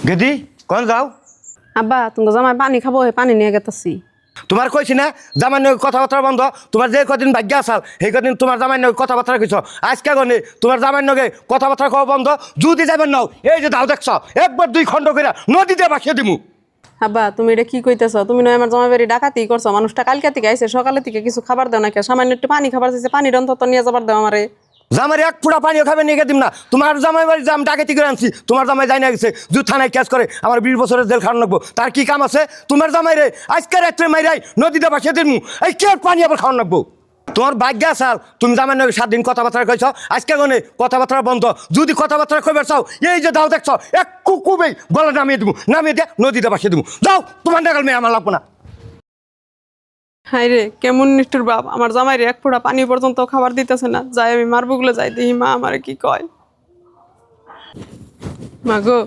গেদি কোন যাও? আব্বা তুমি জামাই পানি খাবো পানি নিয়ে গেতাছি। তোমার কইছি না জামাই নয় কথাবার্তা বন্ধ। তোমার যে কদিন ভাগ্য আসাল সেই কদিন তোমার জামাই নয় কথাবার্তা কইছ। আজকে গনে তোমার জামাই নগে কথাবার্তা কওয়া বন্ধ। যদি যাবেন নাও এই যে দাও দেখছ একবার দুই খণ্ড করে নদীতে ভাসিয়ে দিমু। আব্বা তুমি এটা কি কইতেছ? তুমি নয় আমার জামাই বাড়ি ডাকাতি করছো। মানুষটা কালকে থেকে আইছে, সকালে থেকে কিছু খাবার দাও না কে? সামান্য একটু পানি খাবার চাইছে, পানির অন্তত নিয়ে যাবার দাও আমারে। জামাই এক ফুটা পানিও খাবে নিয়ে দিম না। তোমার জামাই বাড়ি জাম ডাকাতি করে আনছি, তোমার জামাই যাই না গেছে যদি থানায় ক্যাশ করে আমার 20 বছরের জেল খাওয়ানো লাগবো। তার কি কাম আছে? তোমার জামাই রে আজকে রাত্রে মাইরাই নদীতে ভাসিয়ে দিমু। এই কে পানি আবার খাওয়ানো লাগবো? তোমার ভাগ্য আসাল তুমি জামাই নয় 7 দিন কথাবার্তা কইছ। আজকে গনে কথাবার্তা বন্ধ। যদি কথাবার্তা কইবার চাও এই যে দাও দেখছ এক কুকুবেই গলা নামিয়ে দিমু, নামিয়ে দিয়ে নদীতে ভাসিয়ে দিমু। যাও তোমার নাগাল মেয়ে আমার লাগবো না। হাই রে কেমন নিষ্ঠুর বাপ, আমার জামাই রে এক ফোঁটা পানি পর্যন্ত খাবার দিতেছে না। যাই আমি মারবো গুলো যাই দেখি মা আমারে কি কয়। মা গো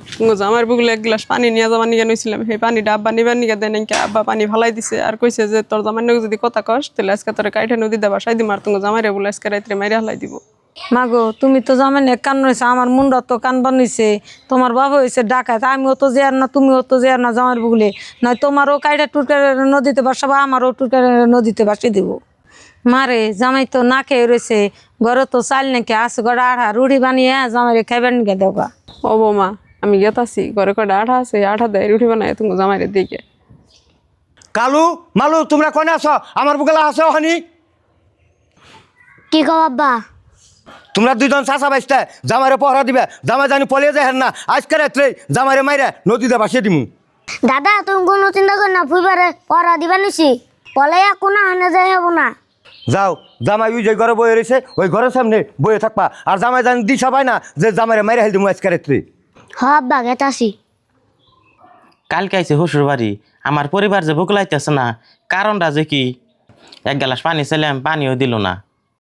জামার বুগলে এক গ্লাস পানি নিয়ে যাবার নিয়ে নইছিলাম, সেই পানিটা আব্বা নিবার নিয়ে দেয় নাকি আব্বা পানি ভালাই দিছে আর কইছে যে তোর জামাই নগে যদি কথা কস তাহলে আজকে তোর কাইঠা নদী দেবা সাই দিম আর তুমি জামাই রে বলে আজকে রাত্রে মাইরে হালাই দিব। মাগো তুমি তো জামেন কান রয়েছে, আমার মুন্ডা তো কান বানিয়েছে। তোমার বাবা হয়েছে ডাকাত, আমিও তো যে আর না তুমিও তো যে আর না জামার বুগলে নয়। তোমারও কাইটা টুটকার নদীতে বাসাবা, আমারও টুটকার নদীতে বাসিয়ে দিব। মারে জামাই তো না খেয়ে রয়েছে, ঘরে তো চাল নাকি আছে, ঘরে আঠা রুটি বানিয়ে জামাইরে খাইবার নিকে দেওয়া। ও বৌমা আমি গেতাছি, ঘরে কয়টা আঠা আছে, আঠা দেয় রুটি বানাই তুমি জামাইরে দিকে। কালু মালু তোমরা কোনে আছো? আমার বুকেলা আছে ওখানি। কি কও আব্বা? তোমরা দুইজন চাচা বাইসতে জামাইরে পহরা দিবে। জামাই জানি পলিয়ে যায় না আজকে রাত্রে জামাইরে মাইরে নদীতে ভাসিয়ে দিমু। দাদা তুমি কোনো চিন্তা কর না, ফুইবারে পড়া দিবা নিছি পলাইয়া কোনো হানে যাই হব না। যাও জামাই ওই যে ঘরে বয়ে রয়েছে ওই ঘরের সামনে বয়ে থাকবা। আর জামাই জানি দিশা পায় না যে জামাইরে মাইরে হেল দিমু আজকে রাত্রে। হ আব্বা গেতাছি। কালকে আইছে শ্বশুর বাড়ি, আমার পরিবার যে ভুক লাইতেছে না, কারণটা যে কি? এক গ্লাস পানি চাইলাম পানিও দিল না।